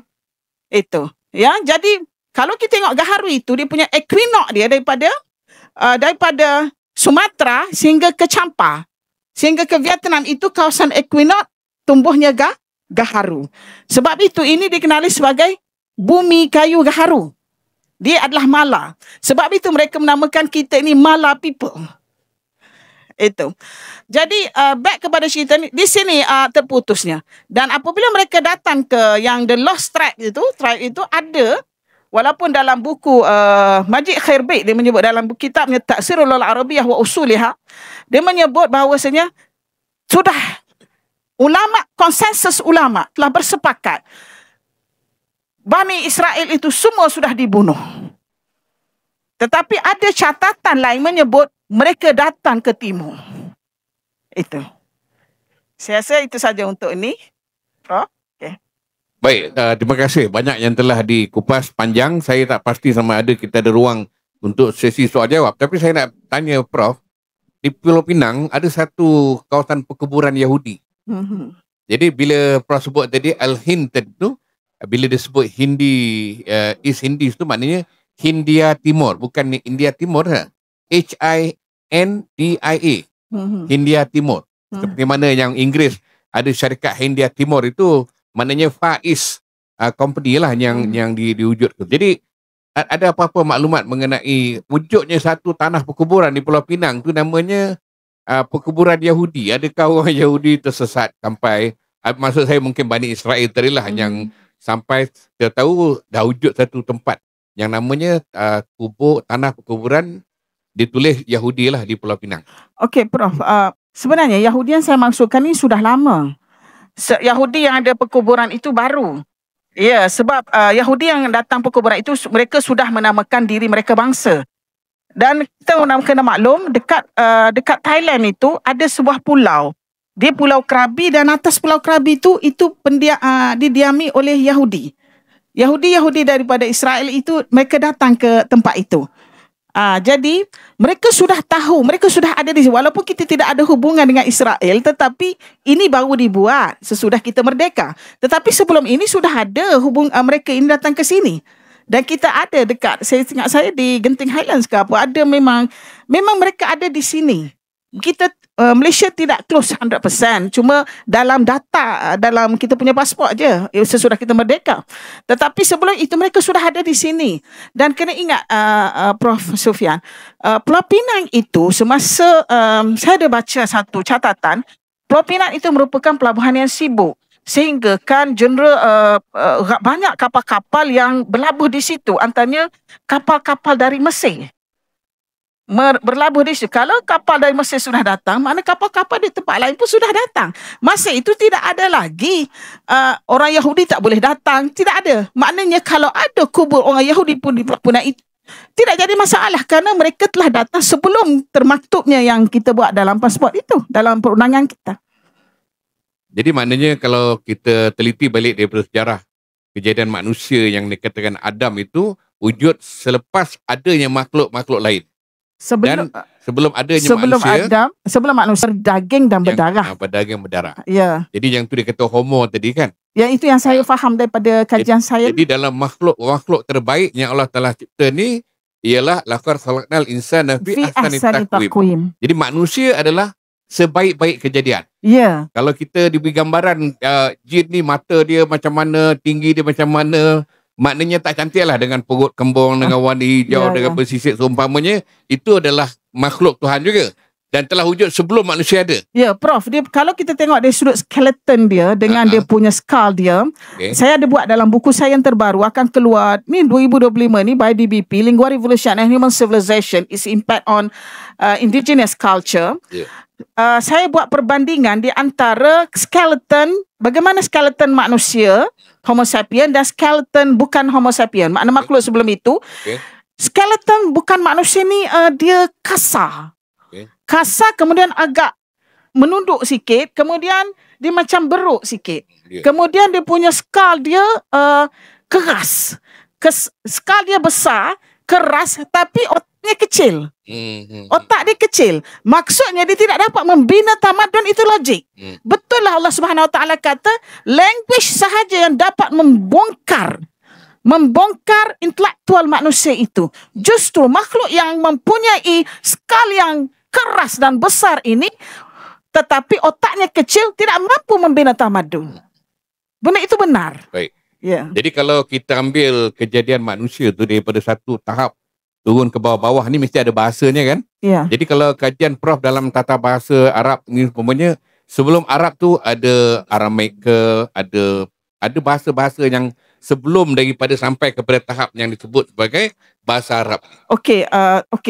Itu. Ya, jadi kalau kita tengok gaharu itu, dia punya equinox dia daripada Sumatera sehingga ke Champa, sehingga ke Vietnam, itu kawasan equinox tumbuhnya gaharu. Sebab itu ini dikenali sebagai bumi kayu gaharu. Dia adalah Mala. Sebab itu mereka menamakan kita ini Mala people. Itu. Jadi back kepada cerita ni, di sini terputusnya. Dan apabila mereka datang ke yang the lost tribe itu ada. Walaupun dalam buku Majid Khairbait, dia menyebut dalam buku kitabnya Ta'sirul Arabiyah wa Usuliha, dia menyebut bahawasanya sudah konsensus ulama telah bersepakat Bani Israel itu semua sudah dibunuh. Tetapi ada catatan lain menyebut mereka datang ke timur. Itu. Saya rasa itu saja untuk ini. Okay. Baik, terima kasih. Banyak yang telah dikupas panjang. Saya tak pasti sama ada kita ada ruang untuk sesi soal jawab. Tapi saya nak tanya Prof, di Pulau Pinang ada satu kawasan perkuburan Yahudi. Jadi bila Prof sebut tadi Al-Hind tu, bila disebut Hindi, East Indies tu maknanya Hindia Timur, bukan India Timur. Hindia. Hindia Timur. Seperti mana yang Inggeris ada syarikat Hindia Timur itu, maknanya Far East company lah yang diwujudkan. Jadi ada apa-apa maklumat mengenai wujudnya satu tanah perkuburan di Pulau Pinang tu namanya perkuburan Yahudi. Adakah orang Yahudi tersesat sampai, maksud saya mungkin Bani Israel tadi lah yang sampai kita tahu dah wujud satu tempat yang namanya tanah perkuburan ditulis Yahudi lah di Pulau Pinang. Okey, Prof. Sebenarnya Yahudi yang saya maksudkan ni sudah lama. Yahudi yang ada perkuburan itu baru. Ya, sebab Yahudi yang datang perkuburan itu, mereka sudah menamakan diri mereka bangsa. Dan kita kena maklum, dekat Thailand itu ada sebuah pulau. Dia Pulau Krabi, dan atas Pulau Krabi itu didiami oleh Yahudi. Yahudi daripada Israel itu, mereka datang ke tempat itu. Jadi mereka sudah tahu, mereka sudah ada di sini. Walaupun kita tidak ada hubungan dengan Israel, tetapi ini baru dibuat sesudah kita merdeka. Tetapi sebelum ini sudah ada mereka ini datang ke sini. Dan kita ada dekat, saya ingat saya di Genting Highlands ke apa, ada memang mereka ada di sini. Kita Malaysia tidak close 100%, cuma dalam data, dalam kita punya pasport je sesudah kita merdeka. Tetapi sebelum itu mereka sudah ada di sini. Dan kena ingat Prof Sufian, Pulau Pinang itu semasa saya ada baca satu catatan, Pulau Pinang itu merupakan pelabuhan yang sibuk. Sehingga kan banyak kapal-kapal yang berlabuh di situ. Antaranya kapal-kapal dari Mesir berlabuh di situ. Kalau kapal dari Mesir sudah datang, mana kapal-kapal di tempat lain pun sudah datang. Masa itu tidak ada lagi orang Yahudi tak boleh datang. Tidak ada. Maknanya kalau ada kubur orang Yahudi pun di Pinang itu, tidak jadi masalah kerana mereka telah datang sebelum termaktubnya yang kita buat dalam pasport itu, dalam perundangan kita. Jadi maknanya kalau kita teliti balik daripada sejarah kejadian manusia yang dikatakan Adam itu wujud selepas adanya makhluk-makhluk lain. Sebelum manusia berdaging dan berdarah. Berdaging berdarah. Ya. Jadi yang tu dia kata homo tadi kan. Ya, itu yang saya faham daripada kajian saya. Jadi dalam makhluk terbaik yang Allah telah cipta ni ialah laqad khalaqnal insana fi ahsani taqwim. Jadi manusia adalah sebaik-baik kejadian. Ya. Kalau kita diberi gambaran jin ni mata dia macam mana, tinggi dia macam mana, maknanya tak cantik lah dengan perut kembung, dengan warna hijau, dengan bersisik seumpamanya, itu adalah makhluk Tuhan juga. Dan telah wujud sebelum manusia ada. Ya, Prof. Kalau kita tengok dari sudut skeleton dia dengan dia punya skull dia, saya ada buat dalam buku saya yang terbaru, akan keluar ni 2025 ni by DBP, Lingua Revolution and Human Civilization, Its Impact on Indigenous Culture. Saya buat perbandingan di antara skeleton, bagaimana skeleton manusia Homo sapien dan skeleton bukan Homo sapien, makna makhluk sebelum itu. Skeleton bukan manusia ni dia kasar. Kasar, kemudian agak menunduk sikit, kemudian dia macam beruk sikit. Kemudian dia punya skull dia keras. Skull dia besar, keras, tapi otaknya kecil. Otak dia kecil. Maksudnya dia tidak dapat membina tamadun, itu logik. Betul lah Allah Subhanahu Wa Taala kata language sahaja yang dapat membongkar intelektual manusia itu. Justru makhluk yang mempunyai skull yang keras dan besar ini, tetapi otaknya kecil, tidak mampu membina tamadun. Benda itu benar. Baik. Jadi kalau kita ambil kejadian manusia tu daripada satu tahap turun ke bawah-bawah ni mesti ada bahasanya kan? Jadi kalau kajian Prof dalam tata bahasa Arab ni umpamanya, sebelum Arab tu ada Aramaik ke, ada bahasa-bahasa yang sebelum daripada sampai kepada tahap yang disebut sebagai bahasa Arab. Okey,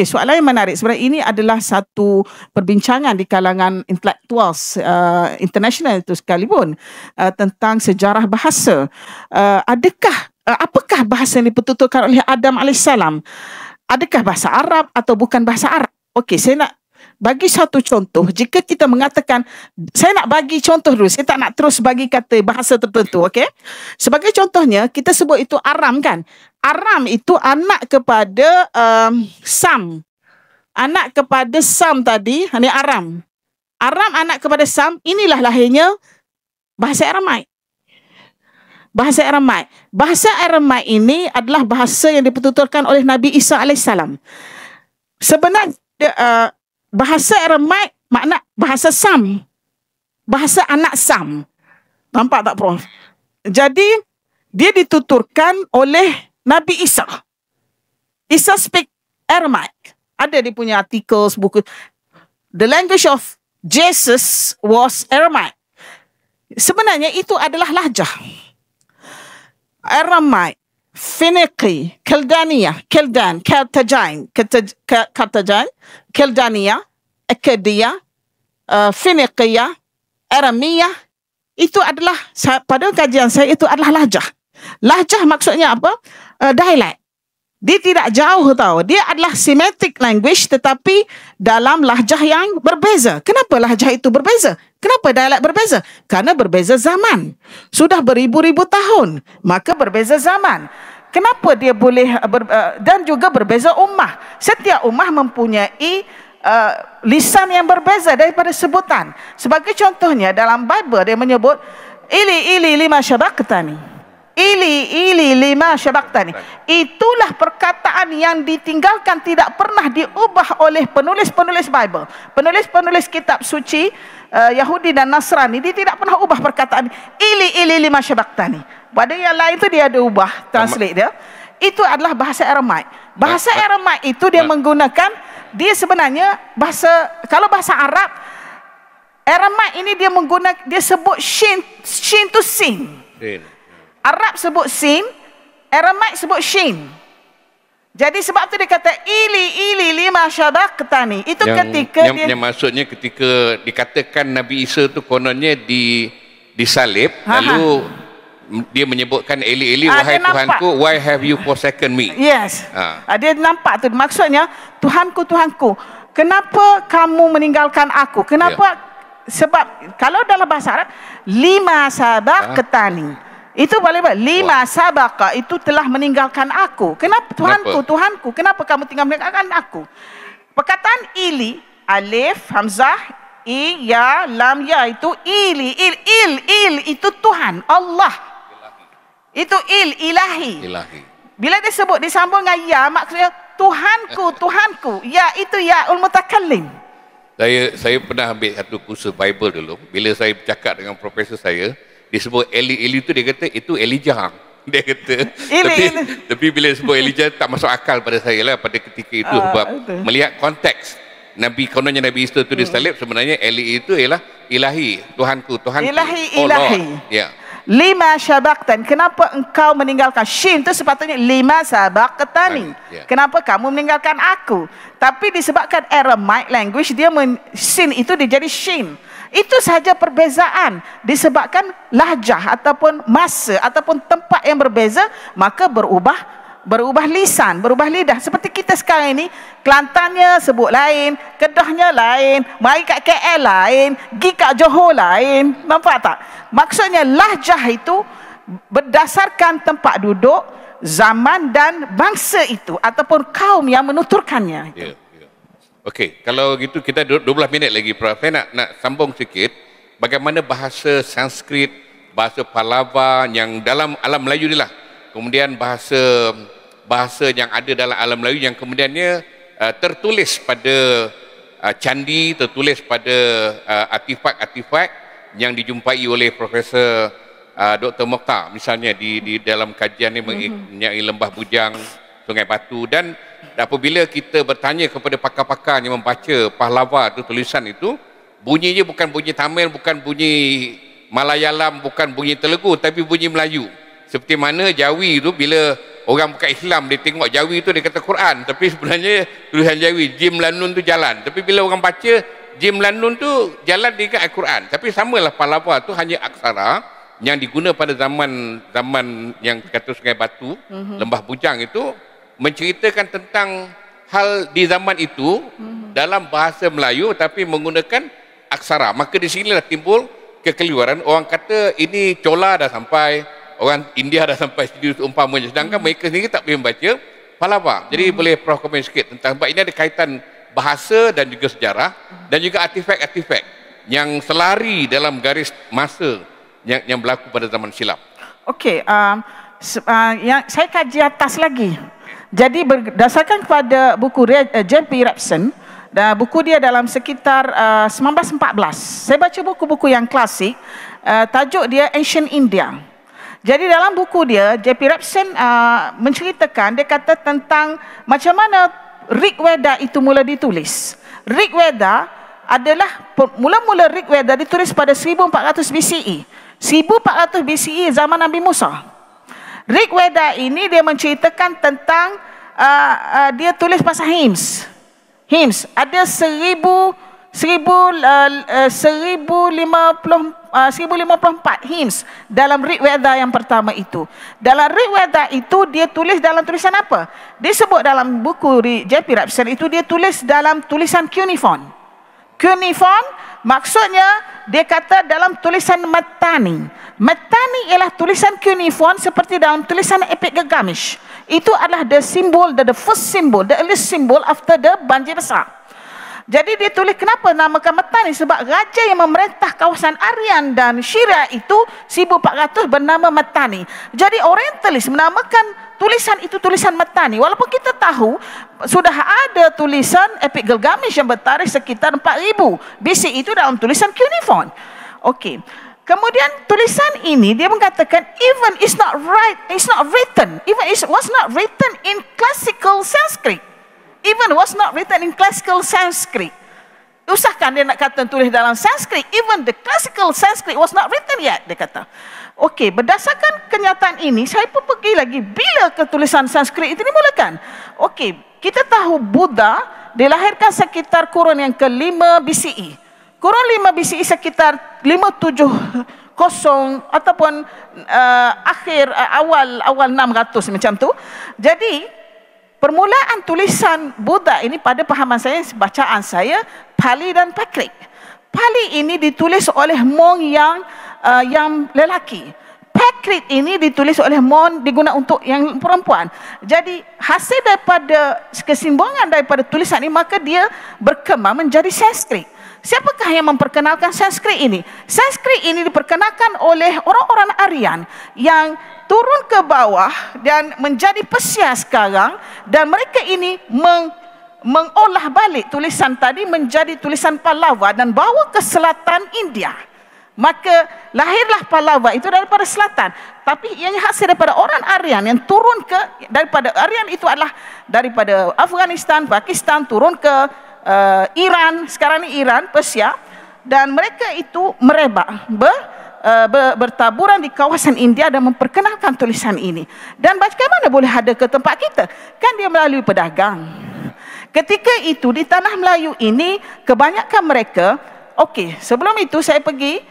soalan yang menarik. Sebenarnya ini adalah satu perbincangan di kalangan intellectuals international itu sekalipun tentang sejarah bahasa. Apakah bahasa yang dipertuturkan oleh Adam AS? Adakah bahasa Arab atau bukan bahasa Arab? Okey, saya nak bagi satu contoh. Jika kita mengatakan, saya nak bagi contoh dulu, saya tak nak terus bagi kata bahasa tertentu, okey? Sebagai contohnya, kita sebut itu Aram kan? Aram itu anak kepada Sam. Anak kepada Sam tadi, ini Aram. Aram anak kepada Sam, inilah lahirnya bahasa Aramaik. Bahasa Aramaik. Bahasa Aramaik ini adalah bahasa yang dipertuturkan oleh Nabi Isa AS. Sebenarnya bahasa Aramaik makna bahasa Sam. Bahasa anak Sam. Nampak tak, Prof? Jadi dia dituturkan oleh Nabi Isa. Isa speak Aramaik. Ada dia punya artikel, buku. The language of Jesus was Aramaik. Sebenarnya itu adalah lahjah Aramaik. Finiqi, Keldaniyah, Keldan, Kartajain, Keldaniyah, Akkadiyah, Finiqiyah, Aramiyah. Itu adalah, pada kajian saya, itu adalah lahjah. Lahjah maksudnya apa? Dialek. Dia tidak jauh tahu. Dia adalah semantic language tetapi dalam lahjah yang berbeza. Kenapa lahjah itu berbeza? Kenapa dialek berbeza? Karena berbeza zaman. Sudah beribu-ribu tahun. Maka berbeza zaman. Kenapa dia boleh dan juga berbeza ummah. Setiap ummah mempunyai lisan yang berbeza daripada sebutan. Sebagai contohnya dalam Bible dia menyebut ili lima syabaqtani. Ili lima syabaqtani. Itulah perkataan yang ditinggalkan, tidak pernah diubah oleh penulis-penulis Bible. Penulis-penulis kitab suci Yahudi dan Nasrani, dia tidak pernah ubah perkataan ili lima syabaqtani. Pada yang lain tu dia ada ubah translate dia. Itu adalah bahasa Aramaik. Bahasa Aramaik itu dia menggunakan, dia sebenarnya bahasa, kalau bahasa Arab Aramaik ini dia menggunakan, dia sebut shin tu sin. Arab sebut sin, Aramaik sebut shin. Jadi sebab tu dia kata ili lima syabaqtani. Itu ketika yang maksudnya ketika dikatakan Nabi Isa tu kononnya disalib, lalu dia menyebutkan eli wahai Tuhanku, why have you forsaken me? Yes. Dia nampak tu maksudnya, Tuhanku, kenapa kamu meninggalkan aku? Kenapa? Sebab kalau dalam bahasa Arab lima sabaqtani, itu boleh lima sabaqa, itu telah meninggalkan aku. Kenapa? Tuhanku, kenapa kamu tinggal meninggalkan aku? Perkataan ili, alif, hamzah, i, ya, lam, ya, itu il itu Tuhan, Allah. Itu ilahi. Bila disebut disambung dengan ya, maksudnya Tuhanku. Ya itu ya mutakallim. Saya pernah ambil satu kursus Bible dulu. Bila saya bercakap dengan profesor saya, disebut Eli itu dia kata itu Elijah. Dia kata. Tapi bila disebut Elijah tak masuk akal pada saya lah pada ketika itu sebab melihat konteks. Kononnya Nabi Isa itu disalib, sebenarnya Eli itu ialah ilahi, Tuhanku. Ilahi. Ya. Lima syabaqtan. Kenapa engkau meninggalkan? Shin itu sepatutnya lima sabaqtani. Kenapa kamu meninggalkan aku? Tapi disebabkan Aramaik language, sin itu dia jadi shin. Itu saja perbezaan. Disebabkan lahjah ataupun masa ataupun tempat yang berbeza, maka berubah lisan, berubah lidah. Seperti kita sekarang ini, Kelantannya sebut lain, Kedahnya lain, mari kat KL lain, pergi kat Johor lain. Nampak tak? Maksudnya lahjah itu berdasarkan tempat duduk, zaman dan bangsa itu ataupun kaum yang menuturkannya. Okey, kalau gitu kita 12 minit lagi, Prof. Saya nak sambung sikit bagaimana bahasa Sanskrit, bahasa Pallava yang dalam alam Melayu ni lah. Kemudian bahasa yang ada dalam alam Melayu yang kemudiannya tertulis pada candi, tertulis pada artifak-artifak yang dijumpai oleh Profesor Dr. Mokhtar misalnya di dalam kajian ini mengenai Lembah Bujang, Sungai Batu. Dan apabila kita bertanya kepada pakar-pakar yang membaca Pallava itu, tulisan itu, bunyinya bukan bunyi Tamil, bukan bunyi Malayalam, bukan bunyi Telugu, tapi bunyi Melayu. Seperti mana Jawi itu bila orang bukan Islam dia tengok Jawi itu dia kata Quran, tapi sebenarnya tulisan Jawi Jim Lanun tu jalan. Tapi bila orang baca Jim Lanun tu jalan dia kat Al-Quran. Tapi samalah Pallava tu hanya aksara yang diguna pada zaman yang kata Sungai Batu, Lembah Bujang itu menceritakan tentang hal di zaman itu dalam bahasa Melayu tapi menggunakan aksara. Maka di sinilah timbul kekeliruan. Orang kata ini Chola dah sampai, orang India dah sampai sini umpamanya, sedangkan mereka sendiri tak boleh membaca Pallava. Jadi boleh Prof komen sikit tentang, sebab ini ada kaitan bahasa dan juga sejarah dan juga artifak-artifak yang selari dalam garis masa yang berlaku pada zaman silam. Okey, yang saya kaji atas lagi. Jadi berdasarkan kepada buku J.P. Rapson, dan buku dia dalam sekitar 1914. Saya baca buku-buku yang klasik, tajuk dia Ancient India. Jadi dalam buku dia, J.P. Rapson menceritakan, dia kata tentang macam mana Rig Veda itu mula ditulis. Rig Veda adalah, mula-mula Rig Veda ditulis pada 1400 BCE. 1400 BCE zaman Nabi Musa. Rig Veda ini dia menceritakan tentang dia tulis pasal hymns. Hymns ada 1054 hymns dalam Rig Veda yang pertama itu. Dalam Rig Veda itu dia tulis dalam tulisan apa? Dia sebut dalam buku J.P. Rapson itu dia tulis dalam tulisan cuneiform. Cuneiform maksudnya dia kata dalam tulisan Metani. Metani ialah tulisan cuneiform seperti dalam tulisan Epik Gilgamesh. Itu adalah the first symbol, the earliest symbol after the banjir besar. Jadi dia tulis kenapa namakan Metani? Sebab raja yang memerintah kawasan Aryan dan Syria itu 1400 bernama Metani. Jadi Orientalis menamakan tulisan itu tulisan Metani. Walaupun kita tahu sudah ada tulisan Epik Gilgamesh yang bertarikh sekitar 4000 BC itu dalam tulisan cuneiform. Okey. Kemudian tulisan ini dia mengatakan even was not written in classical Sanskrit. Even was not written in classical Sanskrit. Usahkan dia nak kata tulis dalam Sanskrit. Even the classical Sanskrit was not written yet, dia kata. Okey, berdasarkan kenyataan ini, saya pun pergi lagi. Bila ketulisan Sanskrit itu dimulakan? Okey, kita tahu Buddha dilahirkan sekitar kurun yang ke-5 BCE. Kurun 5 BCE sekitar 570 ataupun awal 600 macam tu. Jadi permulaan tulisan Buddha ini pada pahaman saya, bacaan saya, Pali dan Prakrit. Pali ini ditulis oleh Hmong yang lelaki. Prakrit ini ditulis oleh Hmong digunakan untuk yang perempuan. Jadi hasil daripada kesimbangan daripada tulisan ini, maka dia berkembang menjadi Sanskrit. Siapakah yang memperkenalkan Sanskrit ini? Sanskrit ini diperkenalkan oleh orang-orang Aryan yang turun ke bawah dan menjadi Persia sekarang, dan mereka ini mengolah balik tulisan tadi menjadi tulisan Pallava dan bawa ke selatan India. Maka lahirlah Pallava itu daripada selatan. Tapi ianya hasil daripada orang Aryan yang turun daripada Aryan itu adalah daripada Afghanistan, Pakistan turun ke Iran, sekarang ni Iran, Persia, dan mereka itu merebak bertaburan di kawasan India dan memperkenalkan tulisan ini. Dan bagaimana boleh ada ke tempat kita? Kan dia melalui pedagang. Ketika itu di tanah Melayu ini kebanyakan mereka, okey, sebelum itu saya pergi,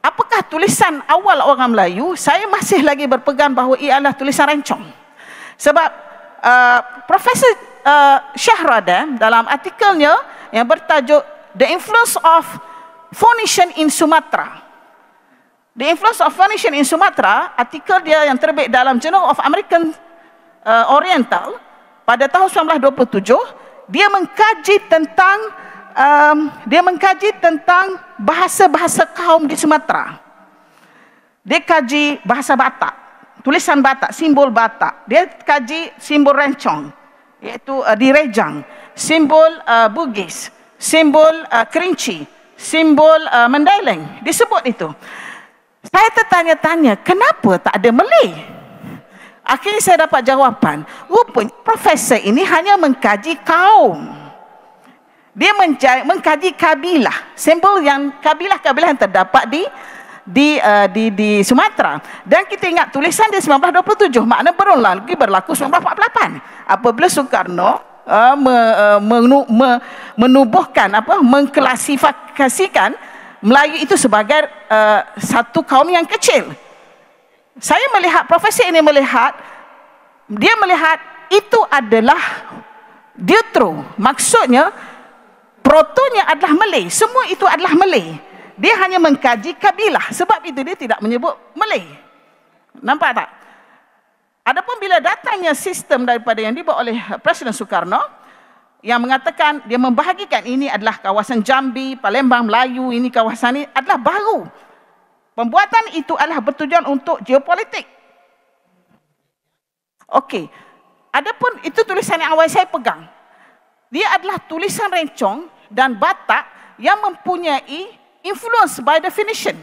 apakah tulisan awal orang Melayu? Saya masih lagi berpegang bahawa ia adalah tulisan rencong. Sebab Profesor Shahradam dalam artikelnya yang bertajuk The Influence of Phoenician in Sumatra. The Influence of Phoenician in Sumatra, artikel dia yang terbit dalam Journal of American Oriental pada tahun 1927, dia mengkaji tentang bahasa-bahasa kaum di Sumatera. Dia kaji bahasa Batak, tulisan Batak, simbol Batak. Dia kaji simbol rencong, iaitu di Rejang, simbol Bugis, simbol Kerinci, simbol Mandailing, disebut itu. Saya tertanya-tanya, kenapa tak ada Malay? Akhirnya saya dapat jawapan, rupanya profesor ini hanya mengkaji kaum. Dia mengkaji kabilah, simbol yang kabilah-kabilah yang terdapat di Sumatera. Dan kita ingat tulisan dia 1927, makna berlaku 1948 apabila Soekarno menubuhkan mengklasifikasikan Melayu itu sebagai satu kaum yang kecil. Saya melihat profesor ini dia melihat itu adalah deutero, maksudnya protonya adalah Malay, semua itu adalah Malay. Dia hanya mengkaji kabilah, sebab itu dia tidak menyebut Malay. Nampak tak? Adapun bila datangnya sistem daripada yang dibuat oleh Presiden Soekarno yang mengatakan dia membahagikan ini adalah kawasan Jambi, Palembang, Melayu, ini kawasan ini adalah baru. Pembuatan itu adalah bertujuan untuk geopolitik. Okey. Adapun itu tulisan yang awal saya pegang. Dia adalah tulisan rencong dan Batak yang mempunyai influence by definition.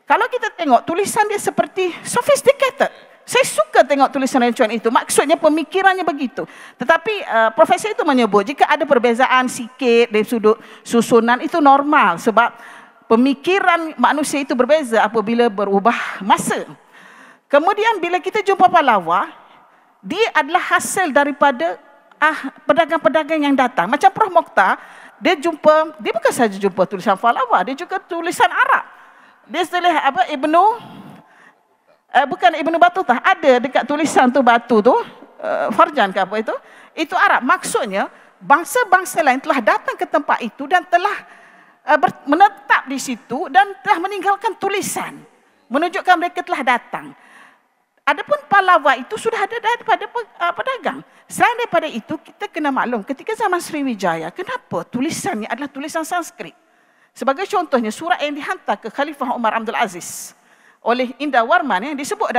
Kalau kita tengok tulisan dia seperti sophisticated. Saya suka tengok tulisan rencong itu. Maksudnya pemikirannya begitu. Tetapi profesor itu menyebut jika ada perbezaan sikit dari sudut susunan itu normal. Sebab pemikiran manusia itu berbeza apabila berubah masa. Kemudian bila kita jumpa Pahlawa, dia adalah hasil daripada pedagang-pedagang yang datang. Macam Prof Mokhtar, dia bukan saja jumpa tulisan Pahlawa, dia juga tulisan Arab. Dia tulis Ibnu Battuta, ada dekat tulisan tu batu tu, Farjan ke apa itu Arab. Maksudnya bangsa-bangsa lain telah datang ke tempat itu dan telah menetap di situ dan telah meninggalkan tulisan, menunjukkan mereka telah datang. Adapun Pahlawa itu sudah ada daripada pedagang. Selain daripada itu, kita kena maklum ketika zaman Sriwijaya, kenapa tulisannya adalah tulisan Sanskrit? Sebagai contohnya, surat yang dihantar ke Khalifah Umar Abdul Aziz oleh Indah Warman yang disebut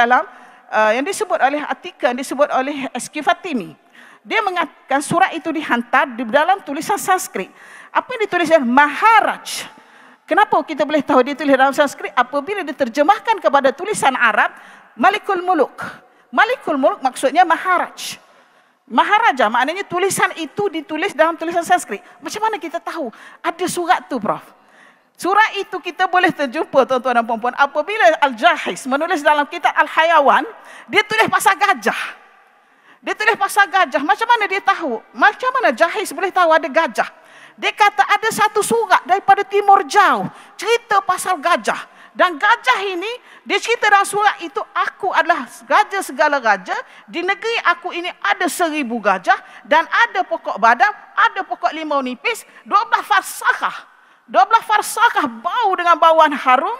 oleh artikel yang disebut oleh SQ Fatimi. Dia mengatakan surat itu dihantar di dalam tulisan Sanskrit. Apa yang dituliskan? Maharaj. Kenapa kita boleh tahu dia tulis dalam Sanskrit? Apabila diterjemahkan kepada tulisan Arab, Malikul Muluk. Malikul Muluk maksudnya Maharaj. Maharaja maknanya tulisan itu ditulis dalam tulisan Sanskrit. Macam mana kita tahu ada surat tu, Prof? Surat itu kita boleh terjumpa, tuan-tuan dan puan-puan, apabila Al-Jahiz menulis dalam kitab Al-Hayawan, dia tulis pasal gajah. Dia tulis pasal gajah. Macam mana dia tahu? Macam mana Jahiz boleh tahu ada gajah? Dia kata ada satu surat daripada Timur Jauh, cerita pasal gajah. Dan gajah ini, dia cerita dalam surat itu, aku adalah raja segala raja, di negeri aku ini ada 1000 gajah, dan ada pokok badam, ada pokok limau nipis, 12 farsakah. 12 farsakah bau dengan bauan harum,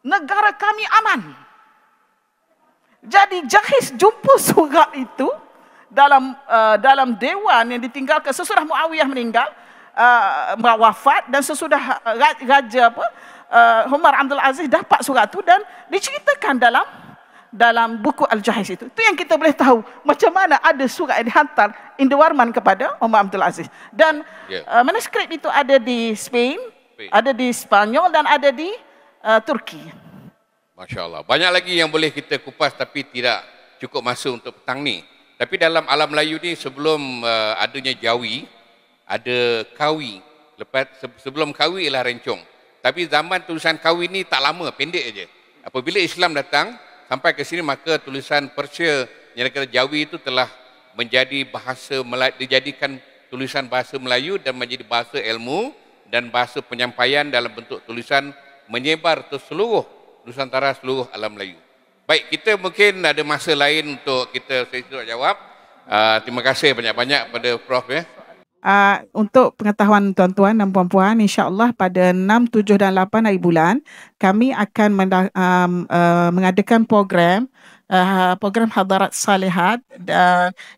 negara kami aman. Jadi Jahiz jumpa surat itu dalam dewan yang ditinggalkan sesudah Muawiyah meninggal, wafat, dan sesudah raja Umar Abdul Aziz dapat surat itu dan diceritakan dalam buku Al-Jahiz itu. Itu yang kita boleh tahu macam mana ada surat yang dihantar Indah Warman kepada Umar Abdul Aziz. Dan manuskrip itu ada di Spain, ada di Spanyol dan ada di Turki. Masya Allah. Banyak lagi yang boleh kita kupas tapi tidak cukup masa untuk petang ni. Tapi dalam alam Melayu ni sebelum adanya Jawi, ada Kawi. Sebelum Kawi ialah Rencong. Tapi zaman tulisan Kawi ni tak lama, pendek aja. Apabila Islam datang sampai ke sini, maka tulisan Persia yang dikata Jawi itu telah menjadi bahasa Melayu, dijadikan tulisan bahasa Melayu dan menjadi bahasa ilmu dan bahasa penyampaian dalam bentuk tulisan menyebar ke seluruh Nusantara, seluruh alam Melayu. Baik, kita mungkin ada masa lain untuk kita sesi soal jawab. Terima kasih banyak-banyak pada Prof ya. Untuk pengetahuan tuan-tuan dan puan-puan, insya-Allah pada 6, 7 dan 8 hari bulan kami akan mengadakan program Hadarat Salihat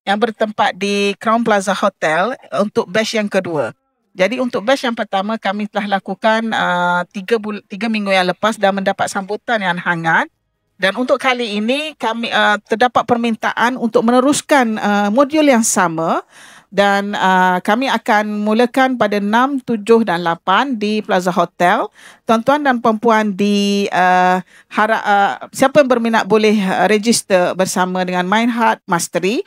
yang bertempat di Crown Plaza Hotel untuk batch yang kedua. Jadi untuk batch yang pertama kami telah lakukan 3 minggu yang lepas dan mendapat sambutan yang hangat. Dan untuk kali ini kami terdapat permintaan untuk meneruskan modul yang sama. Dan kami akan mulakan pada 6, 7 dan 8 di Plaza Hotel. Tuan-tuan dan perempuan siapa yang berminat boleh register bersama dengan Mindheart Mastery.